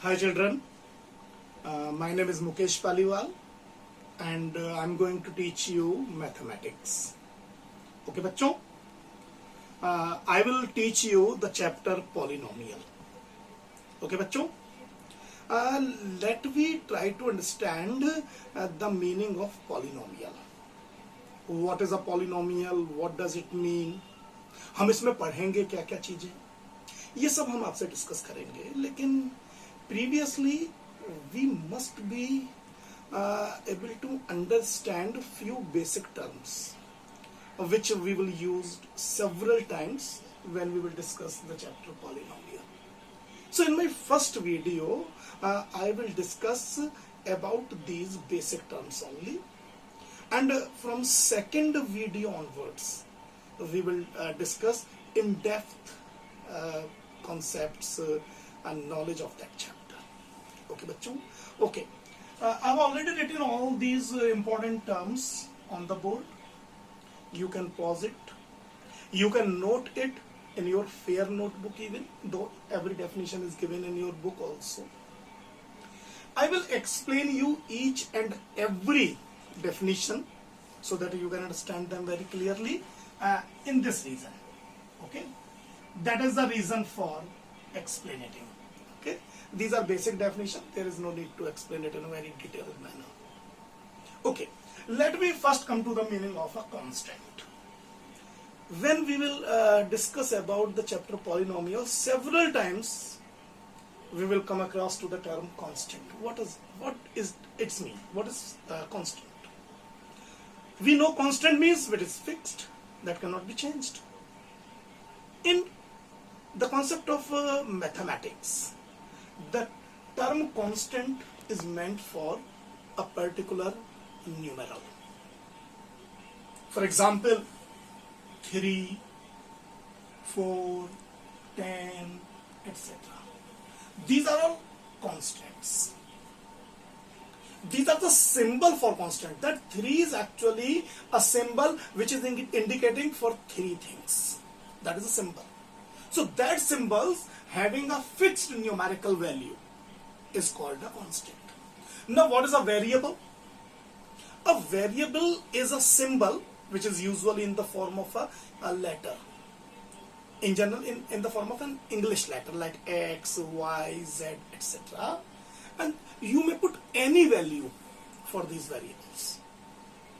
Hi children, my name is Mukesh Paliwal and I'm going to teach you mathematics. Okay बच्चों, I will teach you the chapter polynomial. Okay बच्चों, let me try to understand the meaning of polynomial. What is a polynomial? What does it mean? हम इसमें पढ़ेंगे क्या क्या चीजें, ये सब हम आपसे डिस्कस करेंगे. लेकिन previously we must be able to understand few basic terms which we will use several times when we will discuss the chapter polynomial. So in my first video I will discuss about these basic terms only, and from second video onwards we will discuss in-depth concepts and knowledge of that chapter. Okay bachcho, okay. I've already written all these important terms on the board. You can pause it, you can note it in your fair notebook, even though every definition is given in your book also. I will explain you each and every definition so that you can understand them very clearly in this reason. Okay, that is the reason for explaining. Okay, these are basic definitions. There is no need to explain it in a very detailed manner. Okay, let me first come to the meaning of a constant. When we will discuss about the chapter polynomial, several times we will come across to the term constant. What is its mean? What is constant? We know constant means it is fixed, that cannot be changed. In the concept of mathematics, the term constant is meant for a particular numeral. For example, 3, 4, 10, etc. These are all constants. These are the symbol for constant. That 3 is actually a symbol which is indicating for 3 things. That is a symbol. So that symbols having a fixed numerical value is called a constant. Now what is a variable? A variable is a symbol which is usually in the form of a letter. In general, in the form of an English letter like X, Y, Z, etc. And you may put any value for these variables.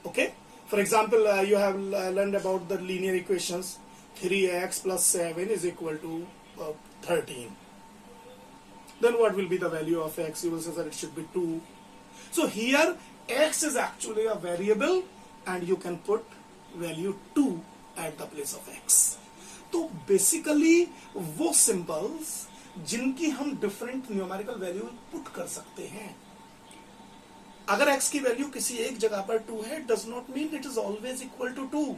Okay? For example, you have learned about the linear equations. 3x plus 7 is equal to 13. Then what will be the value of x? You will say that it should be 2. So here x is actually a variable and you can put value 2 at the place of x. तो basically वो symbols जिनकी हम different numerical value put कर सकते हैं. अगर x की value किसी एक जगह पर 2 है, does not mean it is always equal to 2.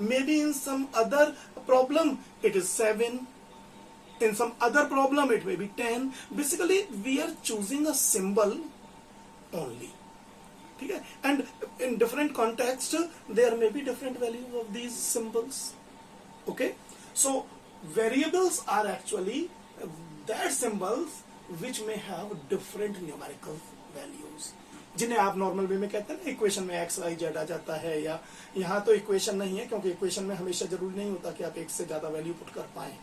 Maybe in some other problem it is 7, in some other problem it may be 10. Basically we are choosing a symbol only. Okay? And in different context there may be different values of these symbols. Okay, so variables are actually that symbols which may have different numerical values, जिन्हें आप normal way में कहते हैं ना, equation में x Y Z आ जाता है. या यहाँ तो इक्वेशन नहीं है क्योंकि इक्वेशन में हमेशा जरूरी नहीं होता कि आप एक से ज्यादा वैल्यू पुट कर पाए.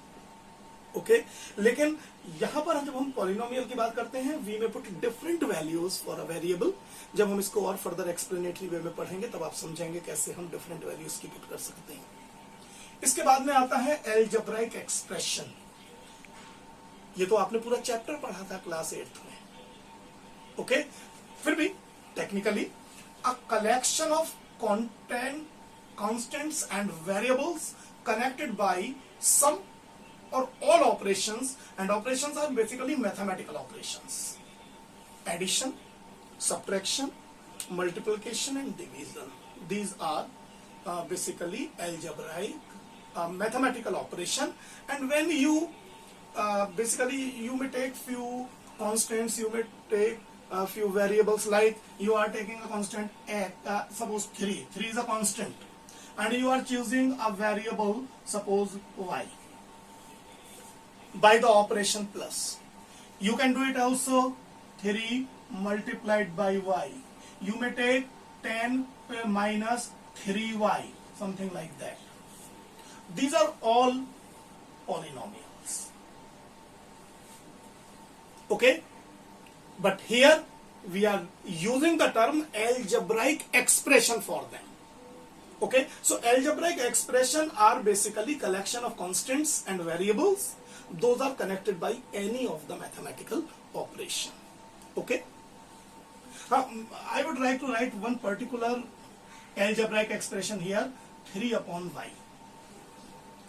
ओके, लेकिन यहाँ पर जब हम पॉलिनोमियल की बात करते हैं, वी में put different values for a variable. जब हम इसको और फर्दर एक्सप्लेनेटरी वे में पढ़ेंगे तब आप समझेंगे कैसे हम डिफरेंट वैल्यूज की पुट कर सकते हैं. इसके बाद में आता है एलजेब्राइक एक्सप्रेशन. ये तो आपने पूरा चैप्टर पढ़ा था क्लास 8 में. ओके, फिर भी technically a collection of constants and variables connected by some or all operations, and operations are basically mathematical operations. Addition, subtraction, multiplication and division. These are basically algebraic mathematical operation. And when you basically you may take few constants, you may take a few variables, like you are taking a constant suppose 3 is a constant, and you are choosing a variable suppose y by the operation plus. You can do it also 3 multiplied by y. You may take 10 minus 3y, something like that. These are all polynomials. Okay? But here we are using the term algebraic expression for them. Okay? So algebraic expression are basically collection of constants and variables. Those are connected by any of the mathematical operation. Okay? I would like to write one particular algebraic expression here, 3 upon y.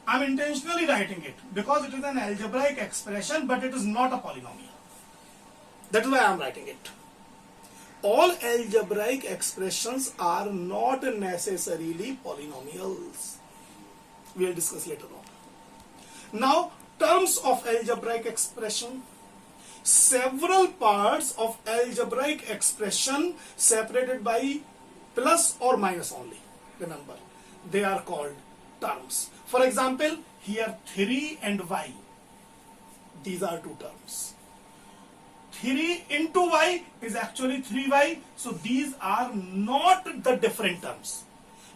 I'm intentionally writing it because it is an algebraic expression, but it is not a polynomial. That is why I'm writing it. All algebraic expressions are not necessarily polynomials. We'll discuss later on. Now, terms of algebraic expression. Several parts of algebraic expression separated by plus or minus only. Remember, they are called terms. For example, here 3 and y. These are two terms. 3 into y is actually 3y. So these are not the different terms.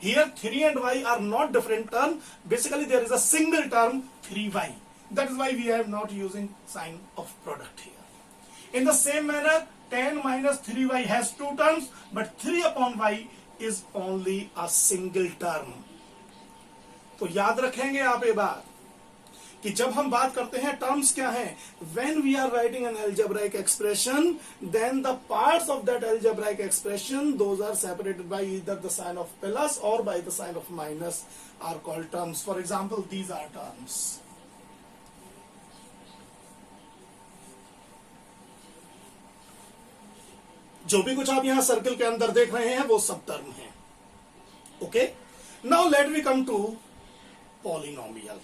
Here 3 and y are not different terms. Basically there is a single term 3y. That is why we are not using sign of product here. In the same manner, 10 minus 3y has two terms, but 3 upon y is only a single term. तो याद रखेंगे आप ये बात कि जब हम बात करते हैं टर्म्स क्या हैं, when we are writing an algebraic expression, then the parts of that algebraic expression, those are separated by either the sign of plus or by the sign of minus, are called terms. For example, these are terms. जो भी कुछ आप यहां circle के अंदर देख रहे हैं वो सब टर्म हैं. Okay, now let we come to polynomial,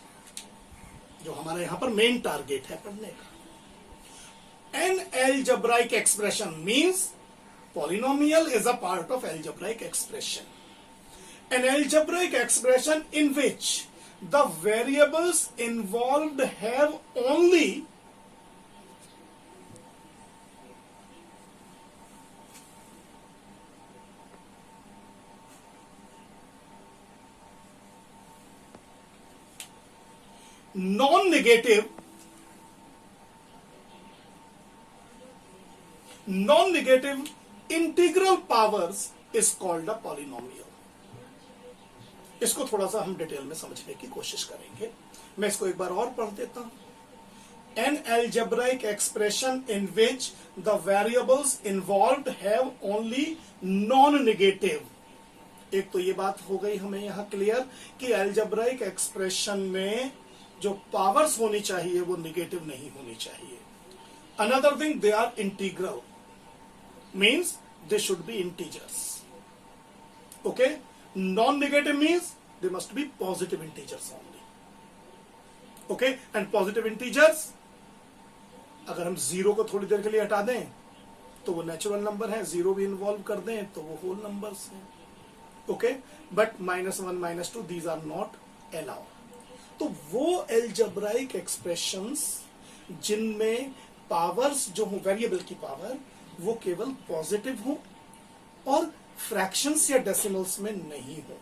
जो हमारे यहां पर मेन टारगेट है पढ़ने का. An algebraic expression means polynomial is a part of algebraic expression. An algebraic expression in which the variables involved have only non-negative integral powers is called a polynomial. इसको थोड़ा सा हम डिटेल में समझने की कोशिश करेंगे. मैं इसको एक बार और पढ़ देता हूं. An algebraic expression in which the variables involved have only non-negative. एक तो ये बात हो गई हमें यहां क्लियर कि algebraic expression में जो पावर्स होनी चाहिए वो निगेटिव नहीं होनी चाहिए. Another thing, they are integral, means they should be integers. Okay, non negative means they must be positive integers only. Okay, and positive integers अगर हम जीरो को थोड़ी देर के लिए हटा दें तो वो नेचुरल नंबर है, जीरो भी इन्वॉल्व कर दें तो वो होल नंबर्स हैं. Okay, but -1 -2 these are not allowed. तो वो एल्जेब्राइक एक्सप्रेशंस जिनमें पावर्स जो हो, वेरिएबल की पावर, वो केवल पॉजिटिव हो और फ्रैक्शंस या डेसिमल्स में नहीं हो.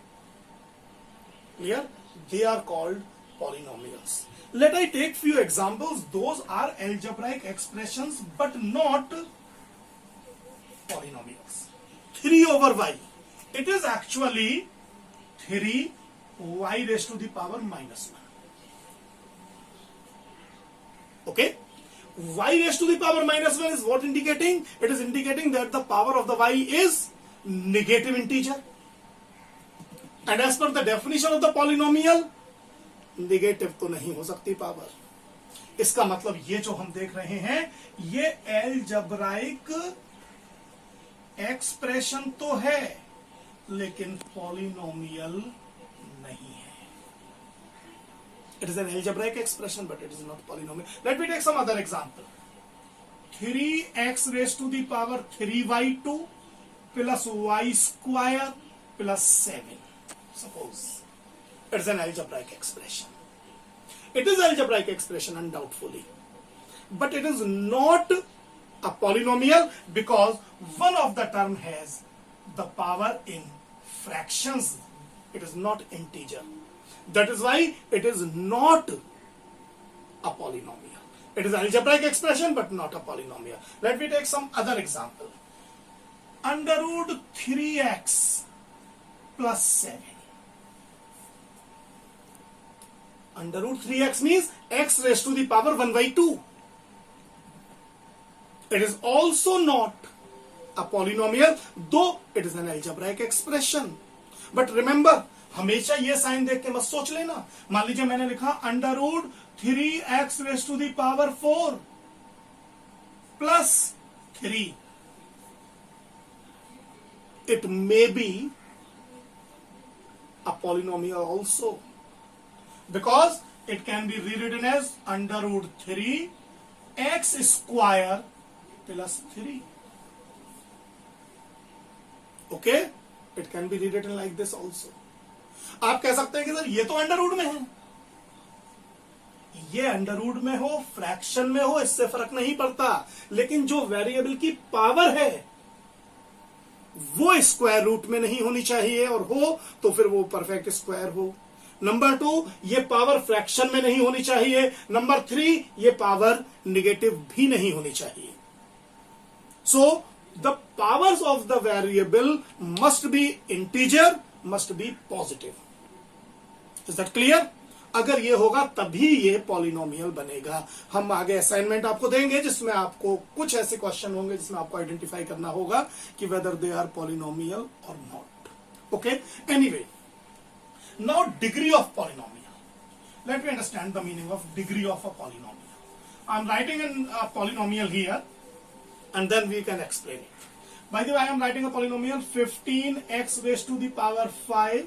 Clear? They are called polynomials. Let I take few examples. Those are algebraic expressions but not polynomials. 3 over y, it is actually 3y raised to the power -1. Okay, y raised to the power -1 is what indicating? It is indicating that the power of the y is negative integer. And as per the definition of the polynomial, negative तो नहीं हो सकती power. इसका मतलब ये जो हम देख रहे हैं ये एल्जेब्राइक एक्सप्रेशन तो है लेकिन पॉलिनोमियल नहीं है. It is an algebraic expression, but it is not polynomial. Let me take some other example. 3x raised to the power 3y2 plus y square plus 7. Suppose it is an algebraic expression. It is algebraic expression undoubtedly. but it is not a polynomial because one of the term has the power in fractions. It is not integer. That is why it is not a polynomial. It is algebraic expression but not a polynomial. Let me take some other example. Under root 3x plus 7. Under root 3x means x raised to the power 1 by 2. It is also not a polynomial, though it is an algebraic expression. But remember, हमेशा ये sign देख के मत सोच लेना. मान लीजिए मैंने लिखा under root 3x raise to the power 4 plus 3. It may be a polynomial also, because it can be rewritten as under root 3x square plus 3. Okay, it can be rewritten like this also. आप कह सकते हैं कि sir ये तो under root में है. ये अंडर रूट में हो, फ्रैक्शन में हो, इससे फर्क नहीं पड़ता, लेकिन जो वेरिएबल की पावर है वो स्क्वायर रूट में नहीं होनी चाहिए, और हो तो फिर वो परफेक्ट स्क्वायर हो. नंबर 2, ये पावर फ्रैक्शन में नहीं होनी चाहिए. नंबर 3, ये पावर निगेटिव भी नहीं होनी चाहिए. So the powers of the variable must be integer, must be positive. Is that clear? अगर ये होगा तभी ये पॉलिनोमियल बनेगा. हम आगे असाइनमेंट आपको देंगे जिसमें आपको कुछ ऐसे क्वेश्चन होंगे जिसमें आपको आइडेंटिफाई करना होगा कि वेदर दे आर पॉलिनोमियल और not. Okay, anyway, now degree of polynomial. Late me understand the meaning of degree of a polynomial. I am writing an polynomial here and then we can explain it. By the way, I am writing a polynomial 15x raised to the power 5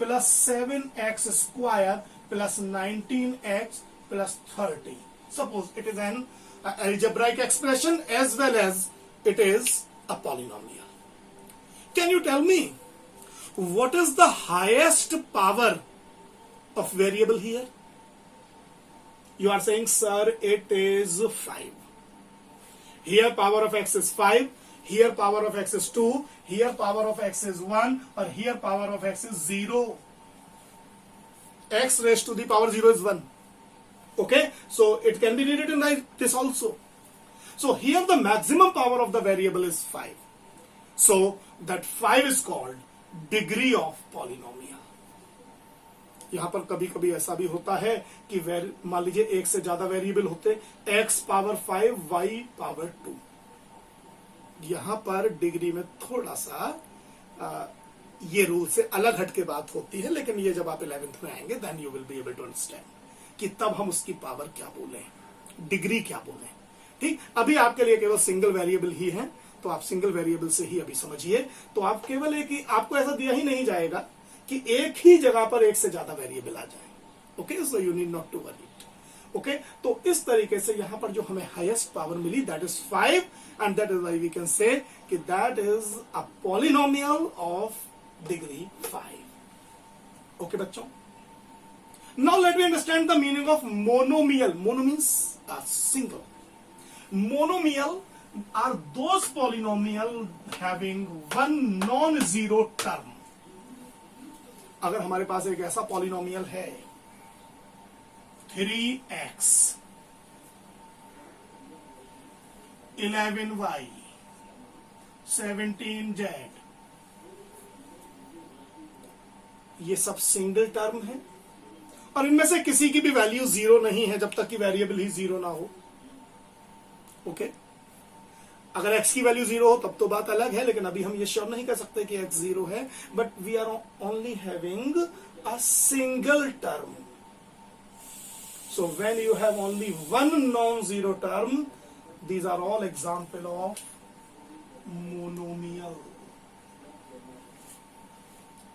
plus 7x square plus 19x plus 30. Suppose it is an algebraic expression as well as it is a polynomial. Can you tell me what is the highest power of variable here? You are saying, sir, it is 5. Here power of x is 5, here power of x is 2, here power of x is 1, or here power of x is 0. X raised to the power 0 is 1. Okay, so it can be rewritten like this also. So here the maximum power of the variable is 5. So that 5 is called degree of polynomial. यहां पर कभी कभी ऐसा भी होता है कि मान लीजिए एक से ज्यादा वेरिएबल होते, x पावर 5 y पावर 2. यहां पर डिग्री में थोड़ा सा ये रूल से अलग हट के बात होती है, लेकिन ये जब आप 11th में आएंगे then you will be able to understand कि तब हम उसकी पावर क्या बोलें, डिग्री क्या बोलें. ठीक, अभी आपके लिए केवल सिंगल वेरिएबल ही है, तो आप सिंगल वेरिएबल से ही अभी समझिए. तो आप केवल एक ही, आपको ऐसा दिया ही नहीं जाएगा कि एक ही जगह पर एक से ज्यादा वेरिएबल आ जाए. Okay, so you need not to worry. Okay, तो इस तरीके से यहां पर जो हमें हाईएस्ट पावर मिली that is 5, and that is why we can say कि that is a polynomial of degree 5. Okay बच्चों, now let me understand the meaning of monomial. Mono means single. Monomial are those polynomial having one non zero term. अगर हमारे पास एक ऐसा polynomial है 3x 11y 17z, ये सब single term है और इनमें से किसी की भी वैल्यू 0 नहीं है जब तक कि वेरिएबल ही 0 ना हो. ओके, अगर x की वैल्यू 0 हो तब तो बात अलग है, लेकिन अभी हम ये श्योर नहीं कर सकते कि x 0 है. But we are only having a single term. So when you have only one non zero term, these are all example of monomial.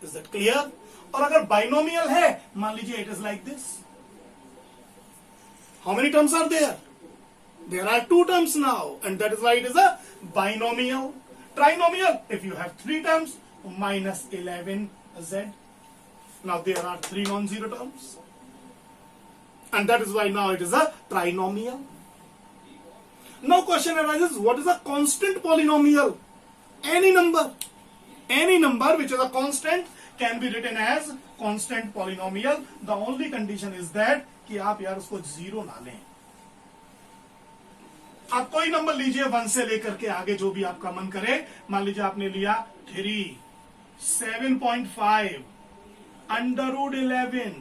Is that clear? और अगर बाइनोमियल है, मान लीजिए it is like this. How many terms are there? There are 2 terms now, and that is why it is a binomial. Trinomial, if you have 3 terms, minus 11z. Now there are 3 non-zero terms, and that is why now it is a trinomial. Now question arises, what is a constant polynomial? Any number which is a constant can be written as constant polynomial. The only condition is that कि आप यार उसको zero ना लें. आप कोई number लीजिए 1 से लेकर के आगे जो भी आपका मन करे. मान लीजिए आपने लिया 3, 7.5, √11,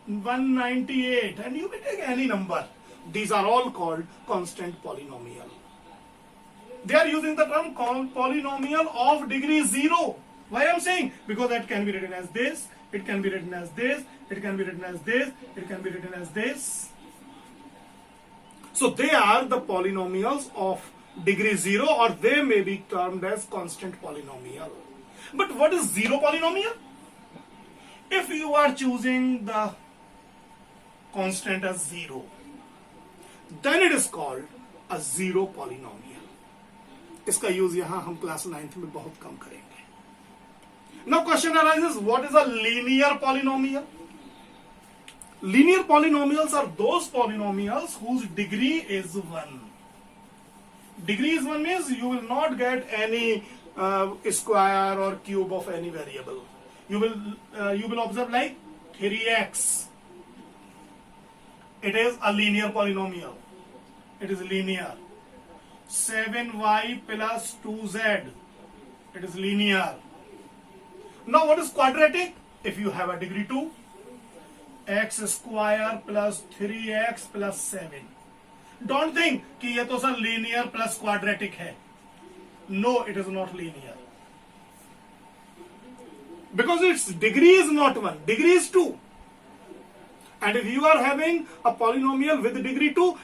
198, and you may take any number. These are all called constant polynomial. They are using the term called polynomial of degree 0. Why I am saying? Because that can be written as this, it can be written as this, it can be written as this, it can be written as this. So they are the polynomials of degree 0, or they may be termed as constant polynomial. But what is zero polynomial? If you are choosing the constant as 0, then it is called a zero polynomial. इसका use यहां हम class 9th में बहुत कम करेंगे. Now question arises, what is a linear polynomial? Linear polynomials are those polynomials whose degree is 1. Degree is 1 means you will not get any square or cube of any variable. You will observe like 3x. It is a linear polynomial. It is linear. 7y plus 2z. It is linear. Now what is quadratic? If you have a degree 2, x square plus 3x plus 7. Don't think कि ये तो sir linear plus quadratic है. No, it is not linear. Because its degree is not 1, degree is 2. And if you are having a polynomial with degree 2,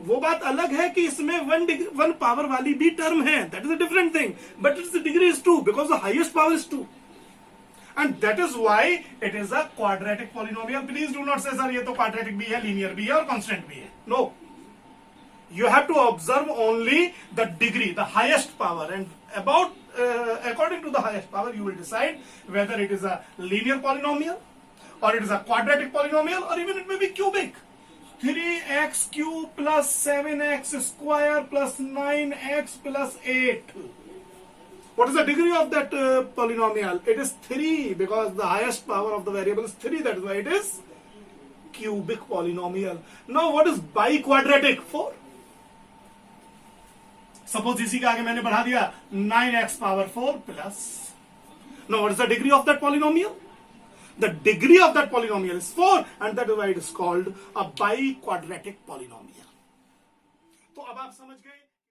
वो बात अलग है कि इसमें 1 power वाली भी term है. That is a different thing. But its degree is 2 because the highest power is 2. And that is why it is a quadratic polynomial. Please do not say, sir, ये तो quadratic भी है, linear भी है और constant भी है. No. You have to observe only the degree, the highest power, and according to the highest power, you will decide whether it is a linear polynomial, or it is a quadratic polynomial, or even it may be cubic. 3x cube plus 7x square plus 9x plus 8. What is the degree of that polynomial? It is 3 because the highest power of the variable is 3. That is why it is cubic polynomial. Now what is biquadratic? 4. Suppose इसी के आगे मैंने बढ़ा दिया 9x power 4 plus. Now what is the degree of that polynomial? The degree of that polynomial is 4, and that is why it is called a biquadratic polynomial. तो अब आप समझ गए